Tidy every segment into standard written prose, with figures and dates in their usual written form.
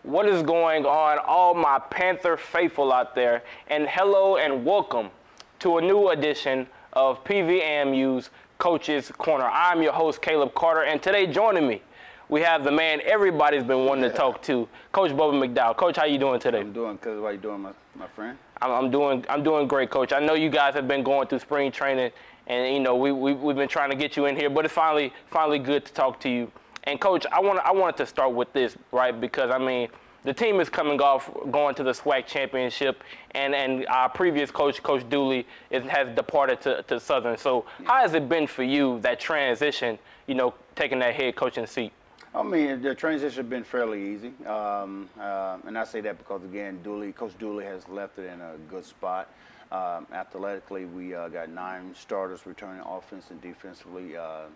What is going on, all my Panther faithful out there? And hello and welcome to a new edition of PVAMU's Coach's Corner. I'm your host, Caleb Carter, and today joining me, we have the man everybody's been wanting to talk to, Coach Bubba McDowell. Coach, how you doing today? I'm doing good. How you doing, my friend? I'm doing great, Coach. I know you guys have been going through spring training, and you know we've been trying to get you in here, but it's finally good to talk to you. And Coach, I wanted to start with this, right? Because I mean, the team is coming off going to the SWAC championship, and our previous coach, Coach Dooley, has departed to Southern. So how has it been for you, that transition? You know, taking that head coaching seat. I mean, the transition has been fairly easy, and I say that because again, Coach Dooley has left it in a good spot. Athletically, we got 9 starters returning offense and defensively.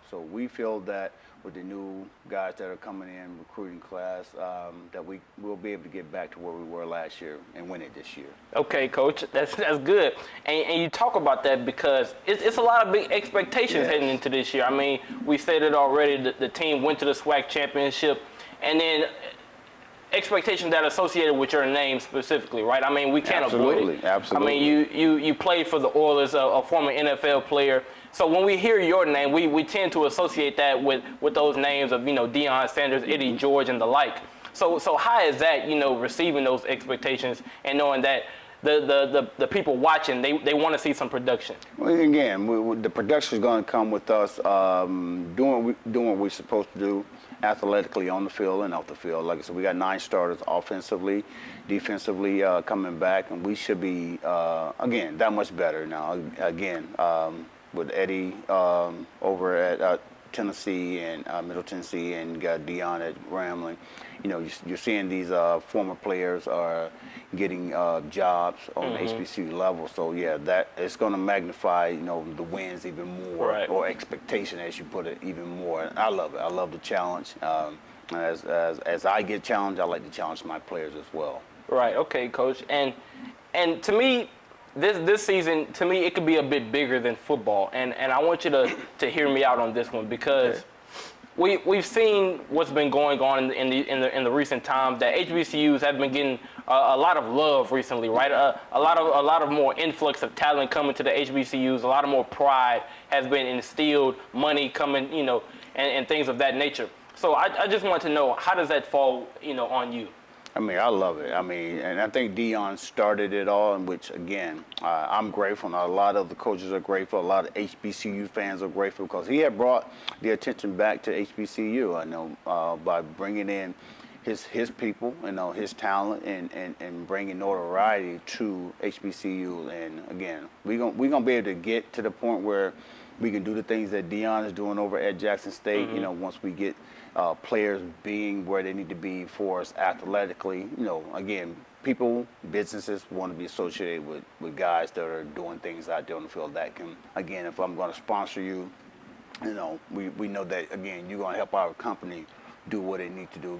So we feel that with the new guys that are coming in, recruiting class, that we will be able to get back to where we were last year and win it this year. Okay, Coach, that's good. And you talk about that because it's a lot of big expectations heading into this year. I mean, we said it already. The team went to the SWAC championship, and then expectations that are associated with your name specifically, right? I mean, we can't avoid it. Absolutely. I mean, you played for the Oilers, a former NFL player. So when we hear your name, we tend to associate that with those names of, you know, Deion Sanders, Eddie George, and the like. So how is that, you know, receiving those expectations and knowing that the people watching, they want to see some production? Well, again, the production is going to come with us doing what we're supposed to do athletically on the field and off the field. Like I said, we got 9 starters offensively, defensively coming back, and we should be, again, that much better now. Again, with Eddie over at Tennessee and Middle Tennessee, and got Deion at Grambling. You know, you're seeing these former players are getting jobs on the HBCU level. So yeah, that it's going to magnify, you know, the wins even more, right, or expectation, as you put it, even more. And I love it. I love the challenge. As I get challenged, I like to challenge my players as well. Right. Okay, Coach. And to me, this season, to me, it could be a bit bigger than football. And I want you to hear me out on this one, because we've seen what's been going on in the recent times, that HBCUs have been getting a lot of love recently, right? A lot of more influx of talent coming to the HBCUs. A lot of more pride has been instilled, money coming, you know, and things of that nature. So I just want to know, how does that fall, you know, on you? I mean, I love it. I mean, and I think Deion started it all, in which, again, I'm grateful, and a lot of the coaches are grateful. A lot of HBCU fans are grateful, because he had brought the attention back to HBCU, I know, by bringing in his people, you know, his talent, and bringing notoriety to HBCU. And again, we're gonna be able to get to the point where we can do the things that Deion is doing over at Jackson State. You know, once we get players being where they need to be for us athletically. You know, again, people, businesses want to be associated with guys that are doing things out there on the field that can, again, if I'm going to sponsor you, you know, we know that, again, you're going to help our company do what they need to do,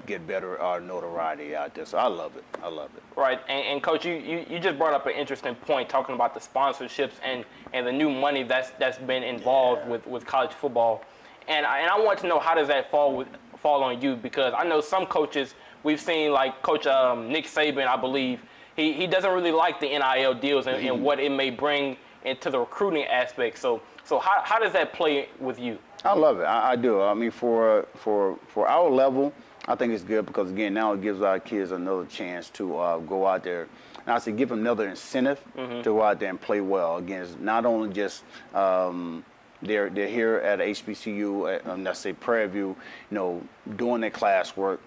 get better notoriety out there. So I love it. I love it. Right. And Coach, you just brought up an interesting point, talking about the sponsorships and the new money that's been involved with college football. And I want to know, how does that fall on you? Because I know some coaches, we've seen, like Coach Nick Saban, I believe, he doesn't really like the NIL deals and what it may bring into the recruiting aspect. So how does that play with you? I love it. I do. I mean, for our level, I think it's good, because again, now it gives our kids another chance to go out there. And I say give them another incentive to go out there and play well. Again, it's not only just they're here at HBCU, let's say Prairie View, you know, doing their classwork,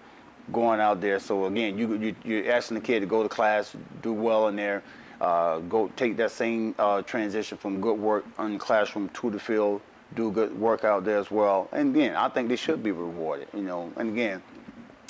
going out there. So again, you're asking the kid to go to class, do well in there, go take that same transition from good work in the classroom to the field, do good work out there as well. And again, I think they should be rewarded, you know. And again,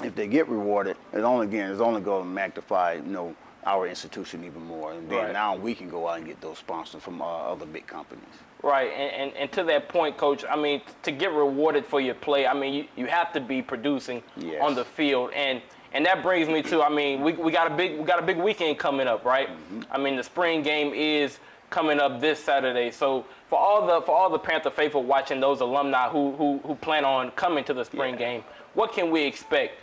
if they get rewarded, it's only going to magnify, you know, our institution even more. And then now we can go out and get those sponsors from other big companies. Right, and to that point, Coach, I mean, to get rewarded for your play, I mean, you have to be producing on the field, and that brings me to, I mean, we got a big weekend coming up, right? I mean, the spring game is coming up this Saturday, so for all the Panther faithful watching, those alumni who plan on coming to the spring game, what can we expect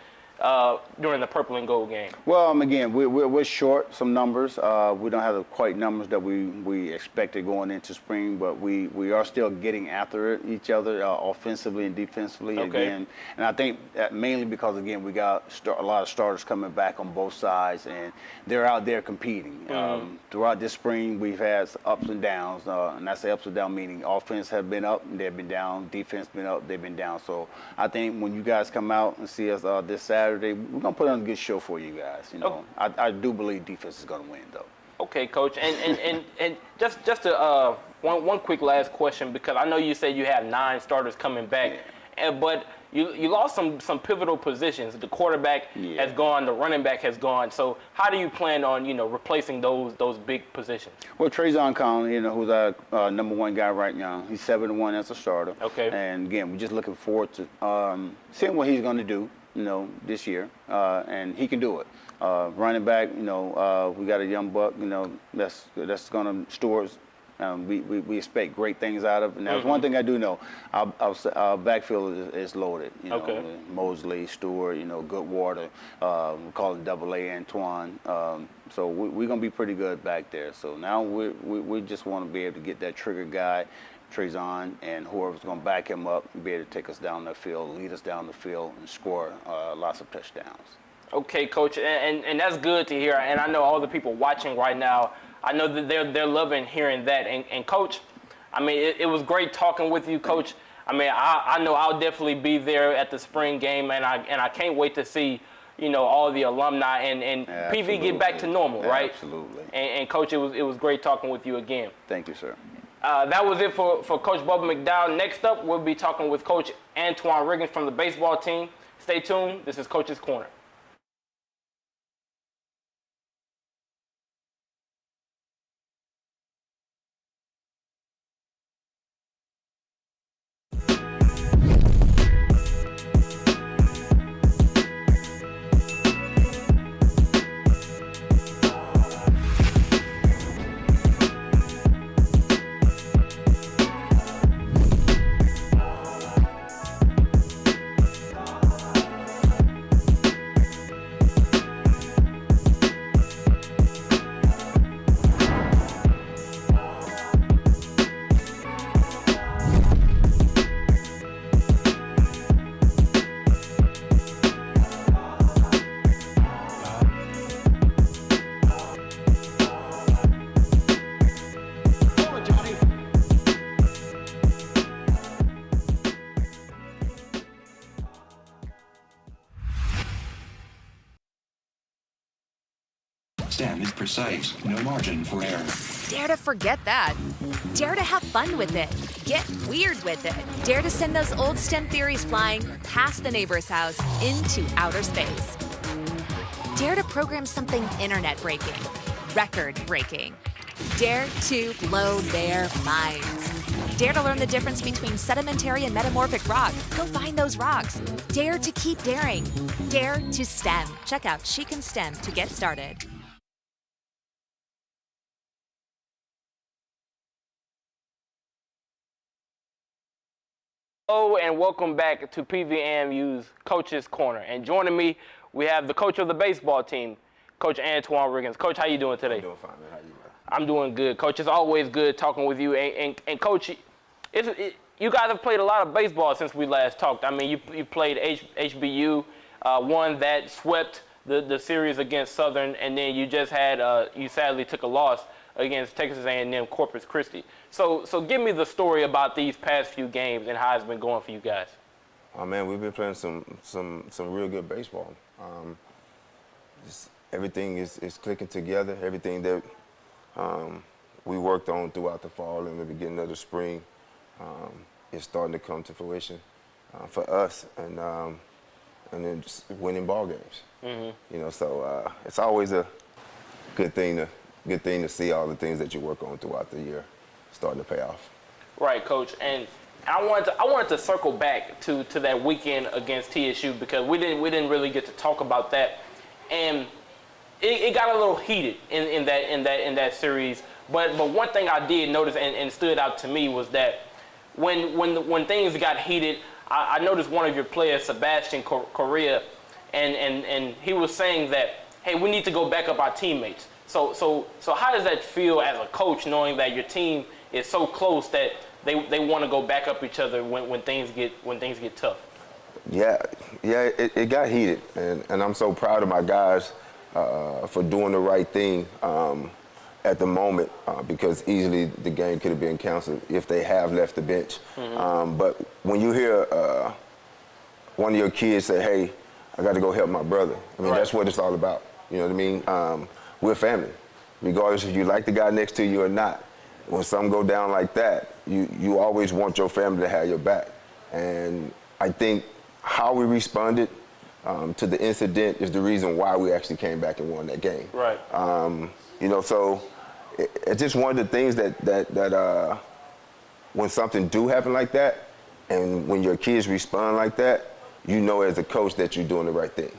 during the purple and gold game? Well, again, we're short some numbers. We don't have the quite numbers that we expected going into spring, but we are still getting after each other offensively and defensively again. And I think that mainly because, again, we got a lot of starters coming back on both sides, and they're out there competing. Throughout this spring, we've had ups and downs, and I say ups and downs meaning offense have been up and they've been down, defense been up, they've been down. So I think when you guys come out and see us this Saturday, we're gonna put on a good show for you guys. You know, I do believe defense is gonna win, though. Okay, Coach, and just to one quick last question, because I know you said you have 9 starters coming back, but you lost some pivotal positions. The quarterback has gone, the running back has gone. So how do you plan on replacing those big positions? Well, Trayvon Conley, who's our #1 guy right now, he's 7-1 as a starter. Okay. And again, we're just looking forward to seeing what he's going to do, this year, and he can do it. Running back, we got a young buck, that's going to store. We expect great things out of it. And that's one thing I do know. Our backfield is loaded. Mosley, Stewart, Goodwater, we call it AA Antoine. So we're going to be pretty good back there. So now we just want to be able to get that trigger guy, Trayvon, and whoever's going to back him up, and be able to take us down the field, lead us down the field, and score lots of touchdowns. Okay, Coach, and that's good to hear. And I know all the people watching right now, I know that they're loving hearing that. And Coach, I mean, it was great talking with you, Coach. I mean, I know I'll definitely be there at the spring game, and I can't wait to see, all the alumni and PV get back to normal, right? Absolutely. And Coach, it was great talking with you again. Thank you, sir. That was it for Coach Bubba McDowell. Next up, we'll be talking with Coach Antoine Riggins from the baseball team. Stay tuned. This is Coach's Corner. STEM is precise, no margin for error. Dare to forget that. Dare to have fun with it. Get weird with it. Dare to send those old STEM theories flying past the neighbor's house into outer space. Dare to program something internet-breaking, record-breaking. Dare to blow their minds. Dare to learn the difference between sedimentary and metamorphic rock. Go find those rocks. Dare to keep daring. Dare to STEM. Check out She Can STEM to get started. Hello and welcome back to PVAMU's Coach's Corner. And joining me, we have the coach of the baseball team, Coach Antoine Riggins. Coach, how you doing today? I'm doing fine, man. How you doing? I'm doing good. Coach, it's always good talking with you. And Coach, you guys have played a lot of baseball since we last talked. I mean, you played HBU, won that, swept the series against Southern, and then you just had, you sadly took a loss against Texas A&M Corpus Christi. So give me the story about these past few games and how it's been going for you guys. Oh man, we've been playing some real good baseball. Just everything is clicking together. Everything that we worked on throughout the fall and the beginning of the spring is starting to come to fruition for us, and then just winning ball games. Mm-hmm. So it's always a good thing to see all the things that you work on throughout the year starting to pay off. Right, Coach. And I wanted to circle back to that weekend against TSU because we didn't really get to talk about that, and it got a little heated in that series. But one thing I did notice and stood out to me was that when things got heated, I noticed one of your players, Sebastian Correa, and he was saying that, hey, we need to go back up our teammates. So how does that feel as a coach, knowing that your team is so close that they want to go back up each other when things get tough? Yeah, it got heated, and I'm so proud of my guys for doing the right thing at the moment, because easily the game could have been canceled if they have left the bench. But when you hear one of your kids say, hey, I got to go help my brother, I mean, that's what it's all about. You know what I mean? We're family, regardless if you like the guy next to you or not. When something go down like that, you always want your family to have your back. And I think how we responded to the incident is the reason why we actually came back and won that game. Right. You know, so it's just one of the things that when something do happen like that, and when your kids respond like that, you know as a coach that you're doing the right thing.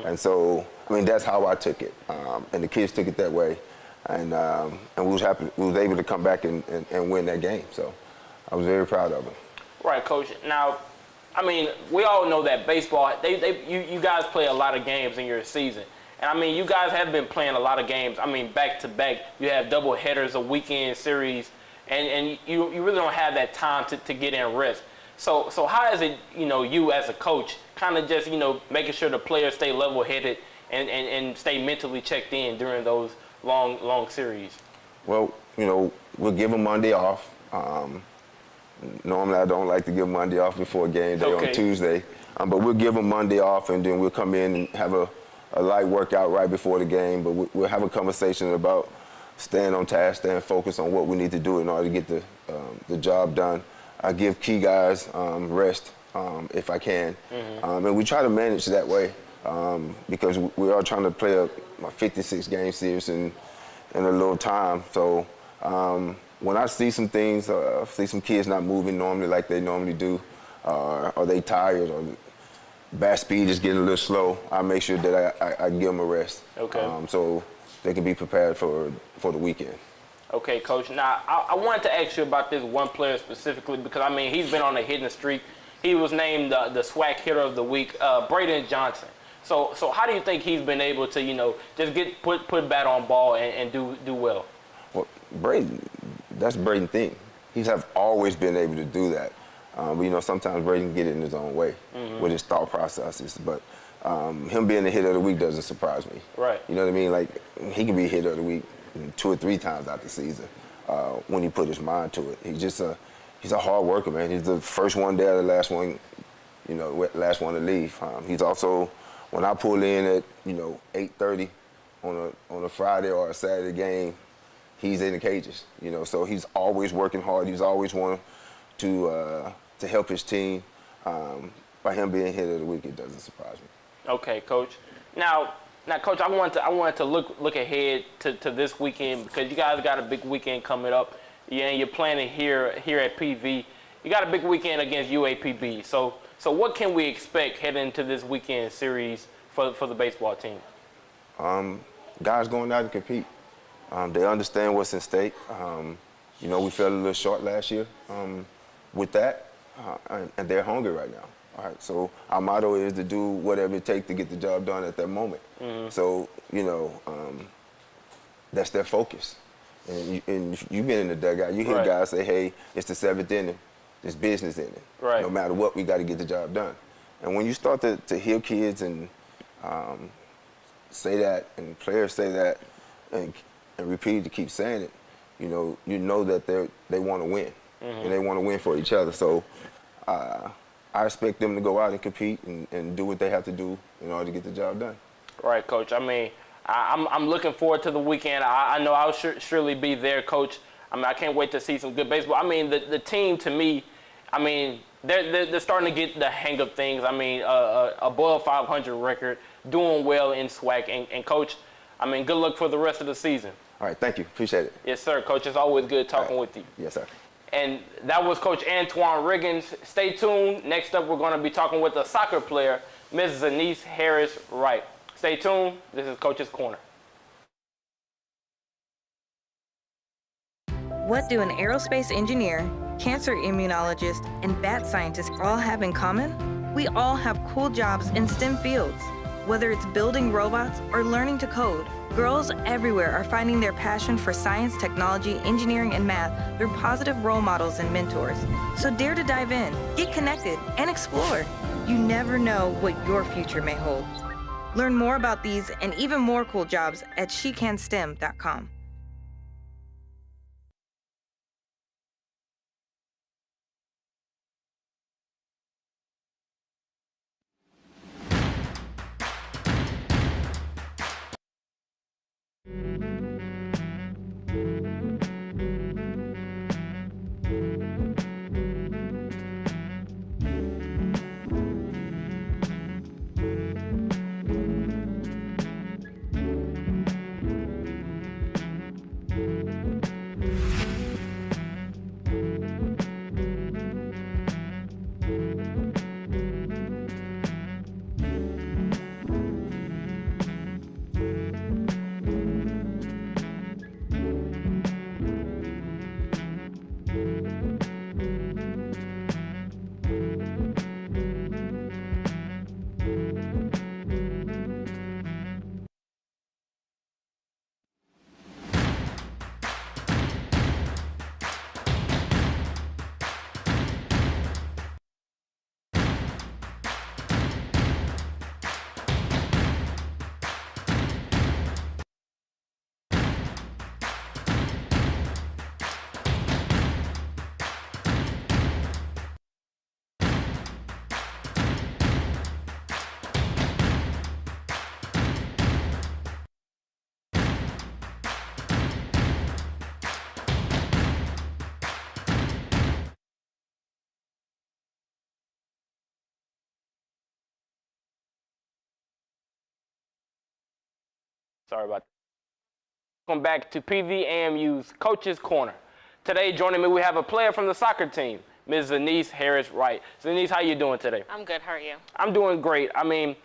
And so, I mean, that's how I took it. And the kids took it that way. And we was able to come back and win that game. So I was very proud of them. Right, Coach. Now, I mean, we all know that baseball, you guys play a lot of games in your season. And, I mean, you guys have been playing a lot of games. I mean, back-to-back. You have double headers, a weekend series, and you really don't have that time to get in rest. So how is it, you as a coach, kind of just, making sure the players stay level-headed and stay mentally checked in during those long series? Well, we'll give them Monday off. Normally, I don't like to give Monday off before game day on Tuesday. But we'll give them Monday off, and then we'll come in and have a light workout right before the game. But we'll have a conversation about staying on task, staying focused on what we need to do in order to get the job done. I give key guys rest if I can. And we try to manage that way because we are trying to play a 56-game series in a little time. So when I see some things, see some kids not moving normally like they normally do, or they tired, or bat speed is getting a little slow, I make sure that I give them a rest. So they can be prepared for the weekend. Okay, Coach. Now, I wanted to ask you about this one player specifically because, I mean, he's been on a hitting streak. He was named the SWAC Hitter of the Week, Braden Johnson. So how do you think he's been able to, just get put bat on ball and do well? Well, Braden, that's Braden's thing. He's always been able to do that. But, sometimes Braden can get it in his own way with his thought processes. But him being the hitter of the week doesn't surprise me. Right. You know what I mean? Like, he can be hitter of the week 2 or 3 times out the season when he put his mind to it. He's a hard worker, man. He's the first one there, the last one, last one to leave. He's also, when I pull in at 8:30 on a Friday or a Saturday game, he's in the cages. So he's always working hard. He's always wanting to help his team. By him being hitter of the week, it doesn't surprise me. Okay, Coach. Now, Coach, I wanted to look ahead to this weekend because you guys got a big weekend coming up. Yeah, and you're planning here at PV. You got a big weekend against UAPB. So what can we expect heading into this weekend series for the baseball team? Guys going out to compete. They understand what's in stake. We fell a little short last year with that, and they're hungry right now. All right, so our motto is to do whatever it takes to get the job done at that moment. So, that's their focus. And you've been in the dugout. You hear guys say, hey, it's the 7th inning. There's business in it. Right. No matter what, we got to get the job done. And when you start to hear kids and say that, and players say that, and repeat to keep saying it, you know that they want to win. And they want to win for each other. So I expect them to go out and compete and do what they have to do in order to get the job done. Right, Coach. I mean, I'm looking forward to the weekend. I know I'll surely be there, Coach. I mean, I can't wait to see some good baseball. I mean, the team, to me, I mean, they're starting to get the hang of things. I mean, above 500 record, doing well in SWAC. And Coach, I mean, good luck for the rest of the season. All right, thank you. Appreciate it. Yes, sir, Coach. It's always good talking with you. Yes, sir. And that was Coach Antoine Riggins. Stay tuned. Next up, we're going to be talking with a soccer player, Ms. Zanice Harris-Wright. Stay tuned. This is Coach's Corner. What do an aerospace engineer, cancer immunologist, and bat scientist all have in common? We all have cool jobs in STEM fields. Whether it's building robots or learning to code, girls everywhere are finding their passion for science, technology, engineering, and math through positive role models and mentors. So dare to dive in, get connected, and explore. You never know what your future may hold. Learn more about these and even more cool jobs at shecanstem.com. Sorry about that. Welcome back to PVAMU's Coach's Corner. Today, joining me, we have a player from the soccer team, Ms. Zenise Harris-Wright. Zenise, how you doing today? I'm good. How are you? I'm doing great. I mean,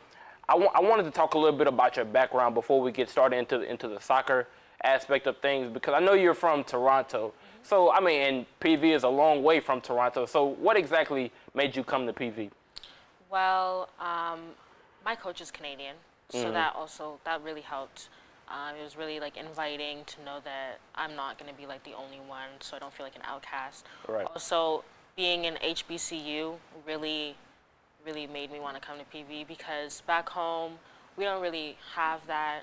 I wanted to talk a little bit about your background before we get started into the soccer aspect of things, because I know you're from Toronto. So, I mean, and PV is a long way from Toronto. So what exactly made you come to PV? Well, my coach is Canadian, so that really helped. It was really like inviting to know that I'm not going to be like the only one, so I don't feel like an outcast. Right. Also, being in HBCU really made me want to come to PV, because back home we don't really have that.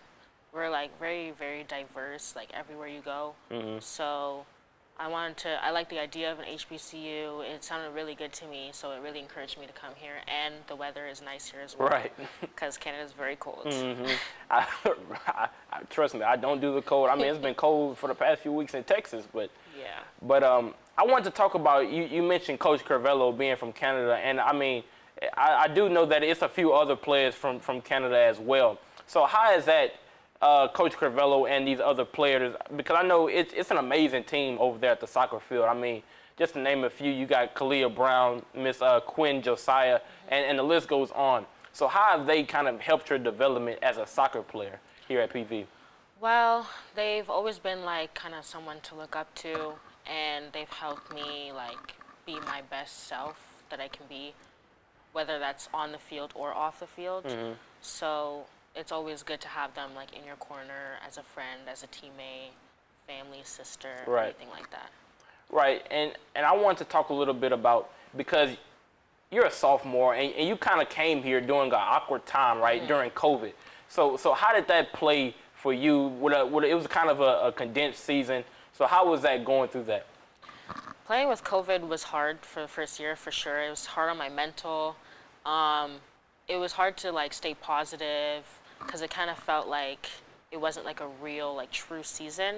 We're like very diverse, like everywhere you go. So I like the idea of an HBCU. It sounded really good to me, so it really encouraged me to come here. And the weather is nice here as well. Right. Because Canada is very cold. Trust me, I don't do the cold. I mean, it's been cold for the past few weeks in Texas, but Yeah. But I wanted to talk about, you mentioned Coach Carvello being from Canada, and I mean, I do know that it's a few other players from Canada as well. So how is that, Coach Carvello and these other players, because I know it's an amazing team over there at the soccer field. I mean, just to name a few, you got Kalia Brown, Miss Quinn Josiah, and the list goes on. So how have they kind of helped your development as a soccer player here at PV? Well, they've always been like kind of someone to look up to, and they've helped me like be my best self that I can be, whether that's on the field or off the field. So it's always good to have them like in your corner as a friend, as a teammate, family, sister, anything like that. Right, and I want to talk a little bit about, because you're a sophomore and you kind of came here during an awkward time, right, during COVID. So how did that play for you? It was kind of a condensed season. So how was that going through that? Playing with COVID was hard for the first year, for sure. It was hard on my mental. It was hard to like stay positive, because it kind of felt like it wasn't like a real, like true season.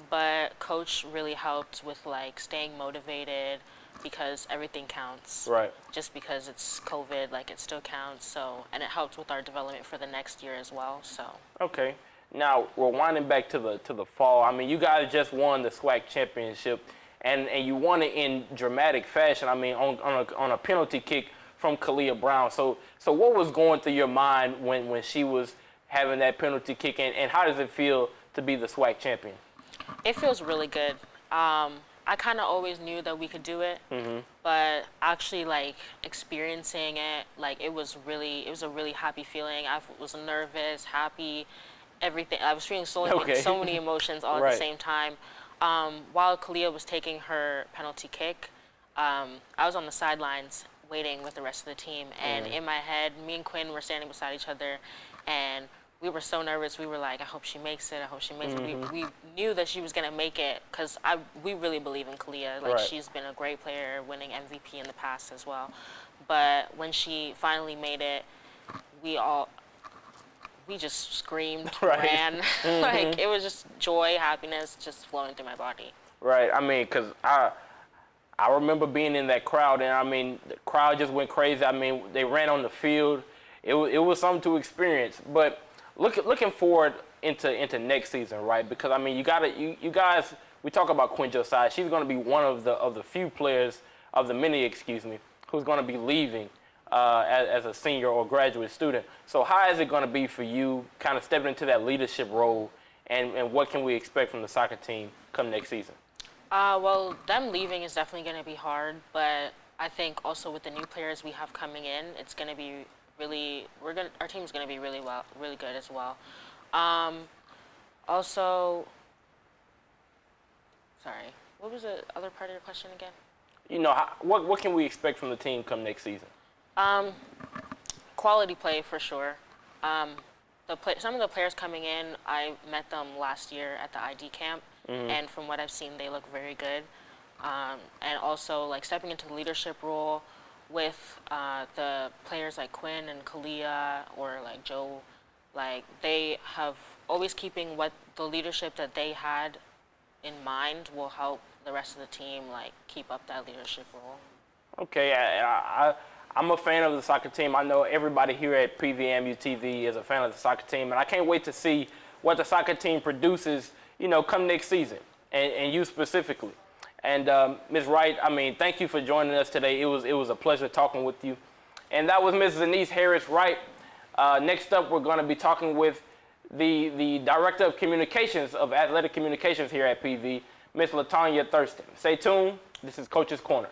But coach really helped with like staying motivated, because everything counts. Right. Just because it's COVID, like it still counts. So, and it helped with our development for the next year as well. So. Okay. Now we're winding back to the fall. I mean, you guys just won the SWAC championship, and you won it in dramatic fashion. I mean, on a penalty kick from Kalia Brown. So what was going through your mind when she was having that penalty kick, and how does it feel to be the SWAC champion? It feels really good. I I kind of always knew that we could do it, but actually like experiencing it, like it was a really happy feeling. I was nervous, happy, everything. I was feeling so many emotions all at the same time. While Kalia was taking her penalty kick, I was on the sidelines waiting with the rest of the team, and in my head, me and Quinn were standing beside each other, and we were so nervous. We were like, I hope she makes it. I hope she makes it. We knew that she was going to make it because we really believe in Kalia. Like, she's been a great player, winning MVP in the past as well. But when she finally made it, we just screamed, ran. Like, it was just joy, happiness just flowing through my body. Right. I mean, because I remember being in that crowd, and I mean, the crowd just went crazy. I mean, they ran on the field. It was something to experience. But looking forward into next season, right? Because I mean, you guys. We talk about Quinn Josiah. She's going to be one of the few players, of the many, excuse me, who's going to be leaving as a senior or graduate student. So how is it going to be for you, kind of stepping into that leadership role, and what can we expect from the soccer team come next season? Well, them leaving is definitely going to be hard, but I think also with the new players we have coming in, it's going to be our team's going to be really good as well. Also, sorry, what was the other part of your question again? You know, what can we expect from the team come next season? Quality play for sure. Some of the players coming in, I met them last year at the ID camp, and from what I've seen, they look very good. And also, like, stepping into the leadership role with the players like Quinn and Kalia or like Joe, like, they have always keeping what the leadership that they had in mind will help the rest of the team, like, keep up that leadership role. Okay, I'm a fan of the soccer team. I know everybody here at PVMU TV is a fan of the soccer team, and I can't wait to see what the soccer team produces, you know, come next season, and you specifically. And Ms. Wright, I mean, thank you for joining us today. It was a pleasure talking with you. And that was Ms. Denise Harris Wright. Next up, we're going to be talking with the Director of Communications, of Athletic Communications here at PV, Ms. LaTanya Thurston. Stay tuned. This is Coach's Corner.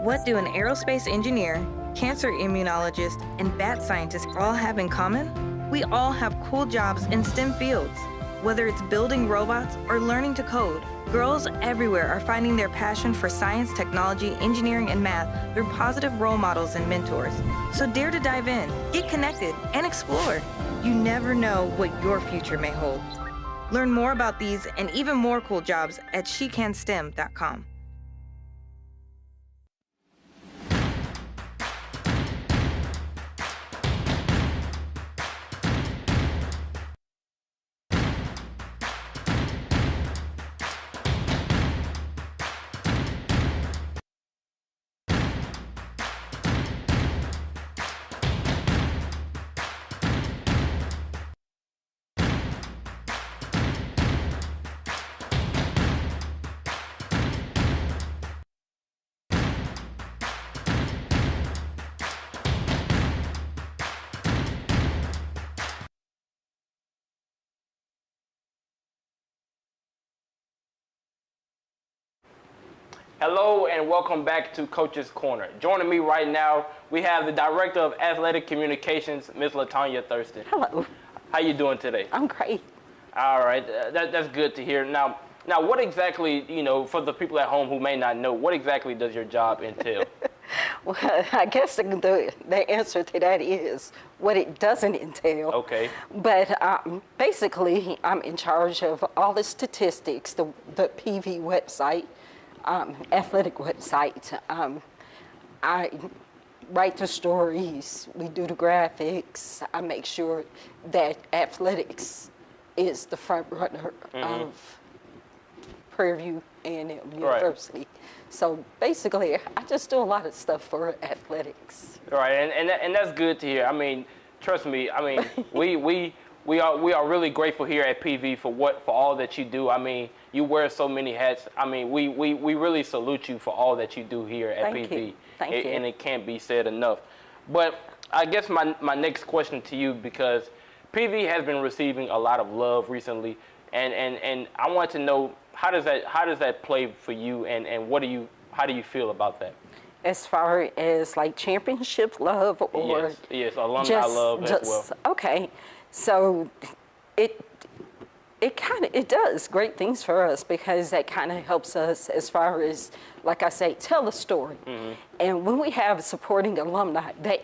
What do an aerospace engineer, cancer immunologist, and bat scientist all have in common? We all have cool jobs in STEM fields. Whether it's building robots or learning to code, girls everywhere are finding their passion for science, technology, engineering, and math through positive role models and mentors. So dare to dive in, get connected, and explore. You never know what your future may hold. Learn more about these and even more cool jobs at shecanstem.com. Hello and welcome back to Coach's Corner. Joining me right now, we have the Director of Athletic Communications, Ms. LaTanya Thurston. Hello. How you doing today? I'm great. All right, that's good to hear. Now, what exactly, you know, for the people at home who may not know, what exactly does your job entail? Well, I guess the answer to that is what it doesn't entail. Okay. But basically, I'm in charge of all the statistics, the PV website, athletic website. I write the stories, we do the graphics, I make sure that athletics is the front runner of Prairie View A&M University. Right. So basically, I just do a lot of stuff for athletics. Right, and that's good to hear. I mean, trust me. I mean, we are really grateful here at PV for all that you do. I mean, you wear so many hats. I mean, we really salute you for all that you do here at Thank PV. you. Thank you. And it can't be said enough. But I guess my next question to you, because PV has been receiving a lot of love recently, and I want to know, how does that play for you, and how do you feel about that? As far as like championship love or yes, alumni love as well. Okay, so it does great things for us because that kind of helps us as far as, like I say, tell the story. And when we have supporting alumni, that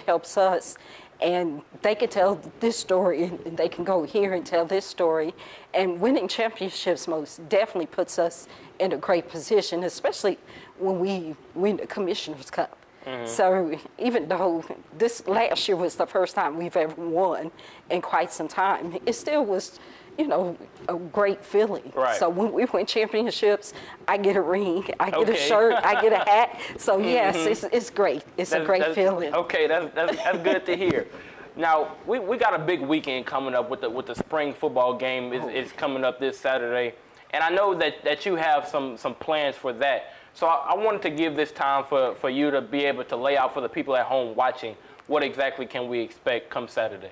helps us, and they can tell this story, and they can go here and tell this story. And winning championships most definitely puts us in a great position, especially when we win the Commissioner's Cup. So even though this last year was the first time we've ever won in quite some time, it still was, a great feeling. Right. So when we win championships, I get a ring, I get a shirt, I get a hat. So yes, it's great. It's a great feeling. Okay, that's good to hear. Now we got a big weekend coming up with the spring football game is coming up this Saturday, and I know that you have some plans for that. So I wanted to give this time for you to be able to lay out for the people at home watching what exactly can we expect come Saturday.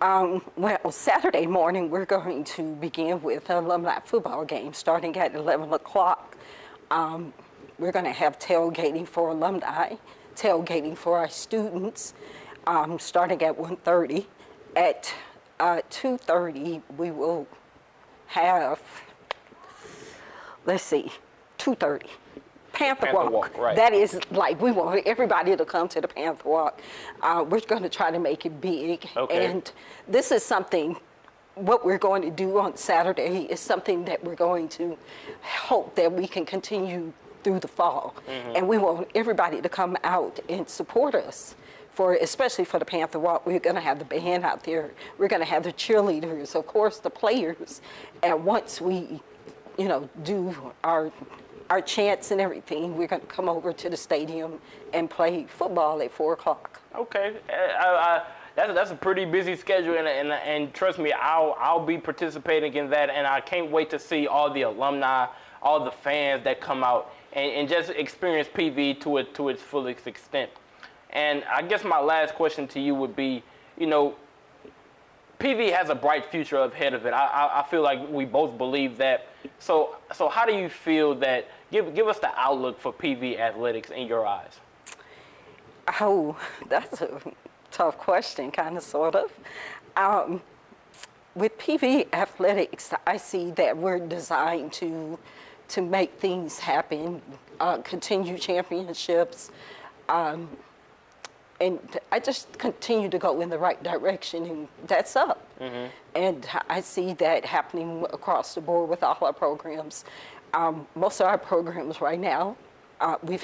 Well, Saturday morning, we're going to begin with an alumni football game starting at 11 o'clock. We're going to have tailgating for alumni, tailgating for our students, starting at 1:30. At 2:30, we will have, 2:30. Panther Walk. Right. That is like, we want everybody to come to the Panther Walk. We're going to try to make it big. Okay. And this is something, what we're going to do on Saturday is something that we're going to hope that we can continue through the fall. And we want everybody to come out and support us. Especially for the Panther Walk, we're going to have the band out there. We're going to have the cheerleaders, of course, the players. And once we, do our chants and everything, we're going to come over to the stadium and play football at 4 o'clock. Okay, that's a pretty busy schedule, and trust me, I'll be participating in that, and I can't wait to see all the alumni, all the fans that come out and just experience PV to its fullest extent. And I guess my last question to you would be, PV has a bright future ahead of it. I feel like we both believe that. So how do you feel that? Give us the outlook for PV athletics in your eyes. Oh, that's a tough question, kind of, sort of. With PV athletics, I see that we're designed to make things happen, continue championships, and I just continue to go in the right direction, and that's up. And I see that happening across the board with all our programs. Most of our programs right now, we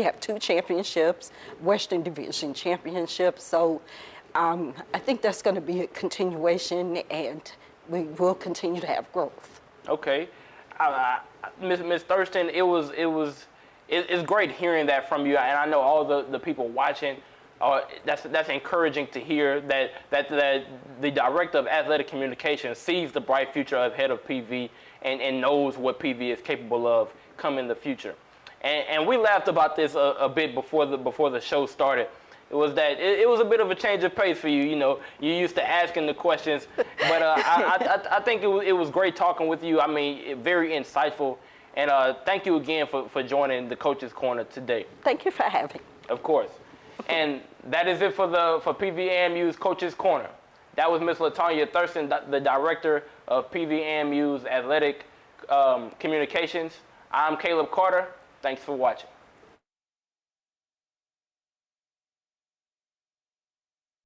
have 2 championships, Western Division championships. So I think that's going to be a continuation, and we will continue to have growth. Okay, Ms. Thurston, it's great hearing that from you, and I know all the people watching. That's encouraging to hear that the director of athletic communications sees the bright future ahead of PV and knows what PV is capable of come in the future. And we laughed about this a bit before the show started. It was that it was a bit of a change of pace for you. You used to asking the questions, but I think it was great talking with you. I mean, very insightful. And thank you again for joining the Coach's Corner today. Thank you for having me. Of course. And that is it for PVAMU's Coach's Corner. That was Ms. LaTanya Thurston, the director of PVAMU's athletic communications. I'm Caleb Carter. Thanks for watching.